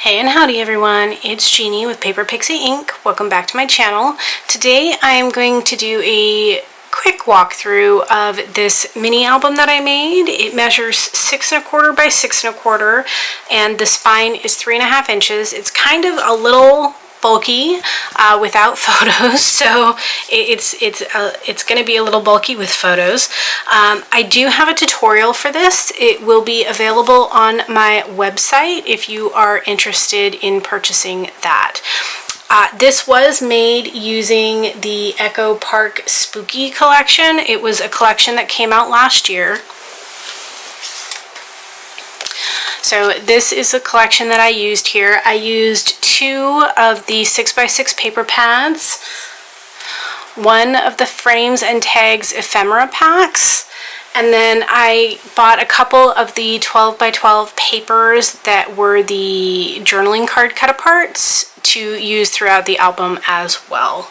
Hey and howdy everyone, it's Jeannie with Paper Pixie Inc. Welcome back to my channel. Today I am going to do a quick walkthrough of this mini album that I made. It measures 6 1/4 by 6 1/4 and the spine is 3.5 inches. It's kind of a little bulky without photos, so it's going to be a little bulky with photos. I do have a tutorial for this. It will be available on my website if you are interested in purchasing that. This was made using the Echo Park Spooky collection. It was a collection that came out last year. So this is the collection that I used here. I used 2 of the 6x6 paper pads, 1 of the frames and tags ephemera packs, and then I bought a couple of the 12x12 papers that were the journaling card cut aparts to use throughout the album as well.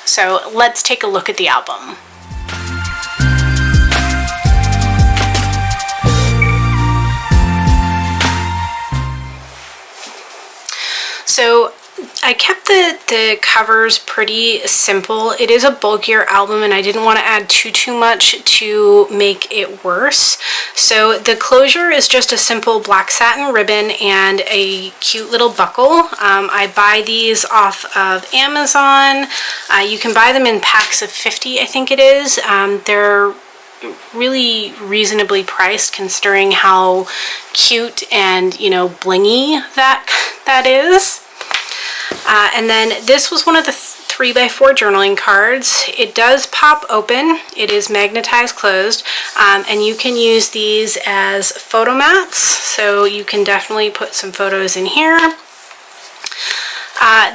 So let's take a look at the album. So I kept the covers pretty simple. It is a bulkier album and I didn't want to add too much to make it worse. So the closure is just a simple black satin ribbon and a cute little buckle. I buy these off of Amazon. You can buy them in packs of 50, I think it is. They're really reasonably priced considering how cute and, you know, blingy that is. And then this was one of the 3x4 journaling cards. It does pop open. It is magnetized closed, and you can use these as photo mats, so you can definitely put some photos in here.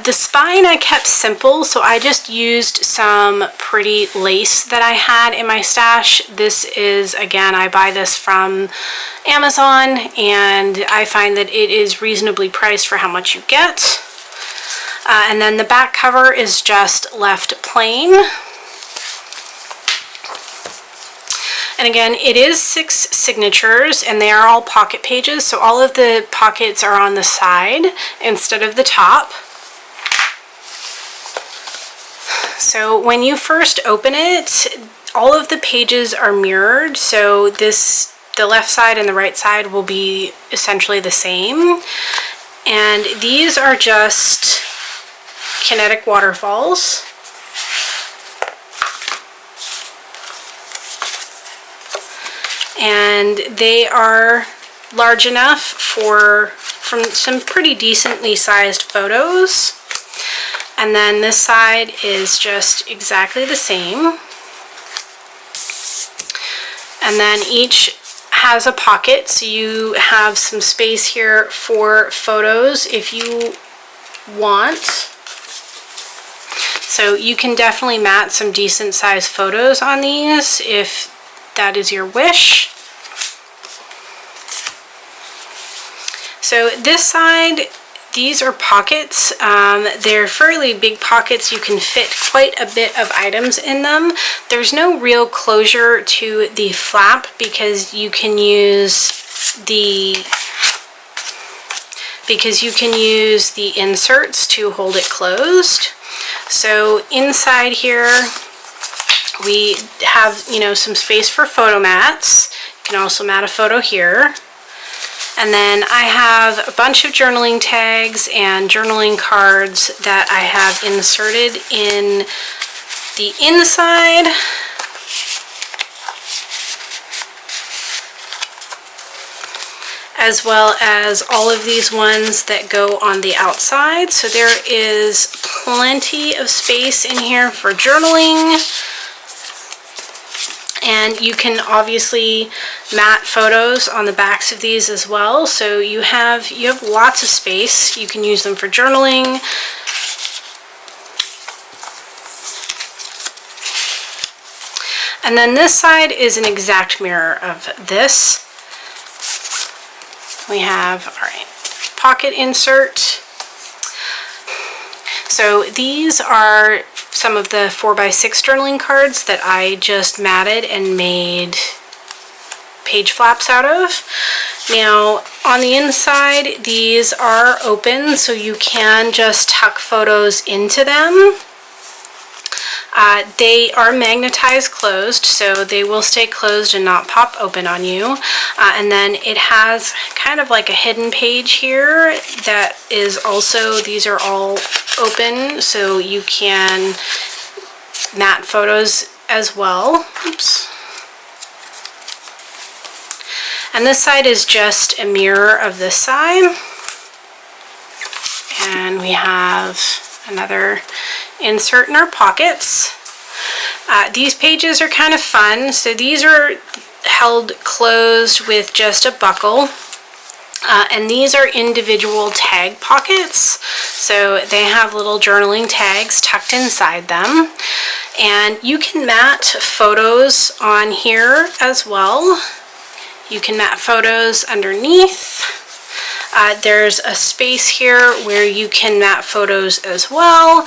The spine I kept simple, so I just used some pretty lace that I had in my stash. This is, again, I buy this from Amazon, and I find that it is reasonably priced for how much you get. And then the back cover is just left plain. And again, it is 6 signatures and they are all pocket pages, so all of the pockets are on the side instead of the top. So when you first open it, all of the pages are mirrored, so the left side and the right side will be essentially the same. And these are just kinetic waterfalls. And they are large enough from some pretty decently sized photos. And then this side is just exactly the same. And then each has a pocket, so you have some space here for photos if you want. So you can definitely mat some decent sized photos on these if that is your wish. So this side, these are pockets. They're fairly big pockets. You can fit quite a bit of items in them. There's no real closure to the flap because you can use the inserts to hold it closed. So inside here we have, you know, some space for photo mats. You can also mat a photo here. And then I have a bunch of journaling tags and journaling cards that I have inserted in the inside. As well as all of these ones that go on the outside. So there is plenty of space in here for journaling. And you can obviously mat photos on the backs of these as well. So you have lots of space. You can use them for journaling. And then this side is an exact mirror of this. We have, all right, pocket insert. So these are some of the 4x6 journaling cards that I just matted and made page flaps out of. Now, on the inside, these are open, so you can just tuck photos into them. They are magnetized closed, so they will stay closed and not pop open on you. And then it has kind of like a hidden page here that is also, these are all open, so you can matte photos as well. Oops. And this side is just a mirror of this side. And we have another insert in our pockets. These pages are kind of fun. So these are held closed with just a buckle. And these are individual tag pockets. So they have little journaling tags tucked inside them. And you can matte photos on here as well. You can matte photos underneath. There's a space here where you can matte photos as well.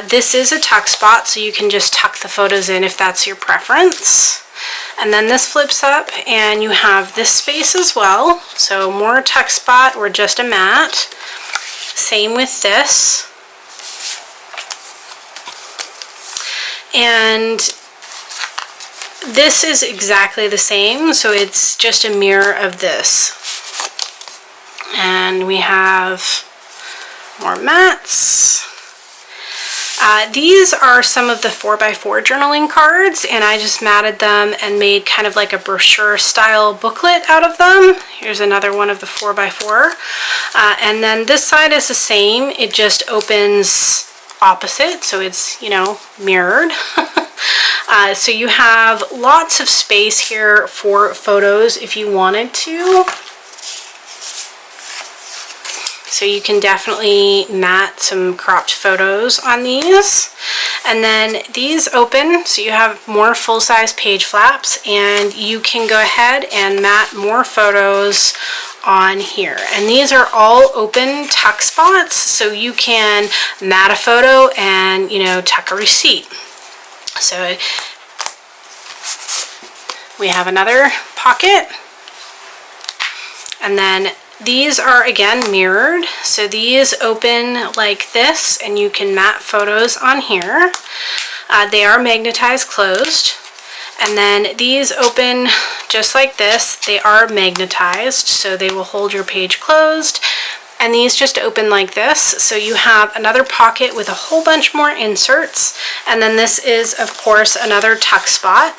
This is a tuck spot, so you can just tuck the photos in if that's your preference. And then this flips up and you have this space as well. So more tuck spot or just a matte. Same with this. And this is exactly the same, so it's just a mirror of this. And we have more mats. These are some of the 4x4 journaling cards, and I just matted them and made kind of like a brochure style booklet out of them. Here's another one of the 4x4. And then this side is the same, it just opens opposite, so it's, you know, mirrored. So you have lots of space here for photos if you wanted to. So you can definitely matte some cropped photos on these. And then these open, so you have more full-size page flaps, and you can go ahead and matte more photos on here. And these are all open tuck spots, so you can matte a photo and, you know, tuck a receipt. So we have another pocket, and then these are again mirrored, so these open like this and you can matte photos on here. They are magnetized closed, and then these open just like this. They are magnetized, so they will hold your page closed. And these just open like this, so you have another pocket with a whole bunch more inserts. And then this is, of course, another tuck spot.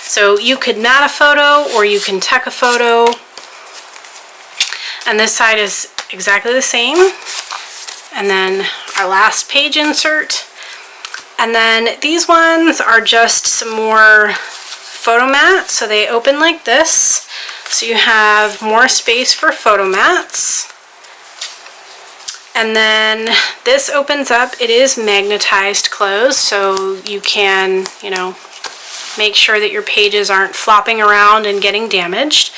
So you could matte a photo or you can tuck a photo. And this side is exactly the same. And then our last page insert. And then these ones are just some more photo mats, so they open like this. So you have more space for photo mats. And then this opens up. It is magnetized closed, so you can, you know, make sure that your pages aren't flopping around and getting damaged.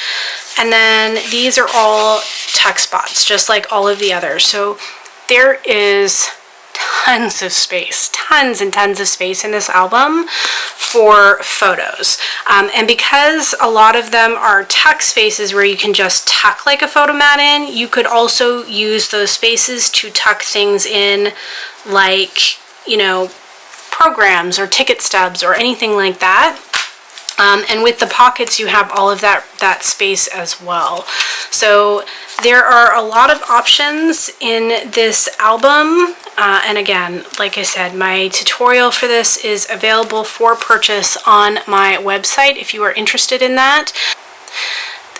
And then these are all tuck spots, just like all of the others. So there is tons of space, tons and tons of space in this album for photos. And because a lot of them are tuck spaces where you can just tuck like a photo mat in, you could also use those spaces to tuck things in, like, you know, programs or ticket stubs or anything like that. And with the pockets, you have all of that space as well. So there are a lot of options in this album. And again, like I said, my tutorial for this is available for purchase on my website if you are interested in that.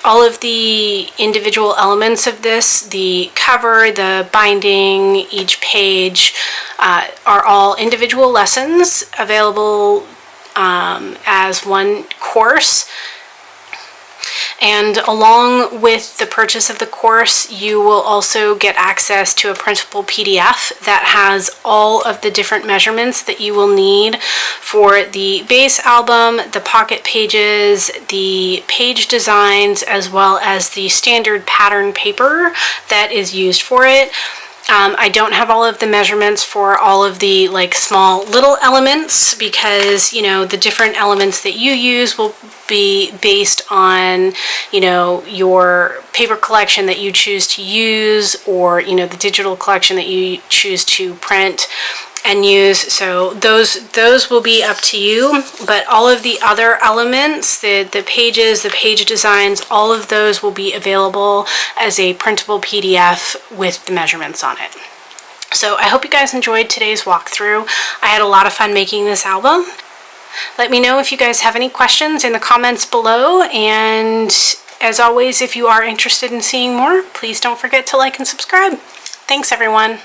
All of the individual elements of this, the cover, the binding, each page, are all individual lessons available as one course. And along with the purchase of the course, you will also get access to a printable PDF that has all of the different measurements that you will need for the base album, the pocket pages, the page designs, as well as the standard pattern paper that is used for it. I don't have all of the measurements for all of the like small little elements because, you know, the different elements that you use will be based on, you know, your paper collection that you choose to use, or, you know, the digital collection that you choose to print and use. So those will be up to you, but all of the other elements, the pages, the page designs, all of those will be available as a printable PDF with the measurements on it. So I hope you guys enjoyed today's walkthrough. I had a lot of fun making this album. Let me know if you guys have any questions in the comments below, and as always, if you are interested in seeing more, please don't forget to like and subscribe. Thanks everyone.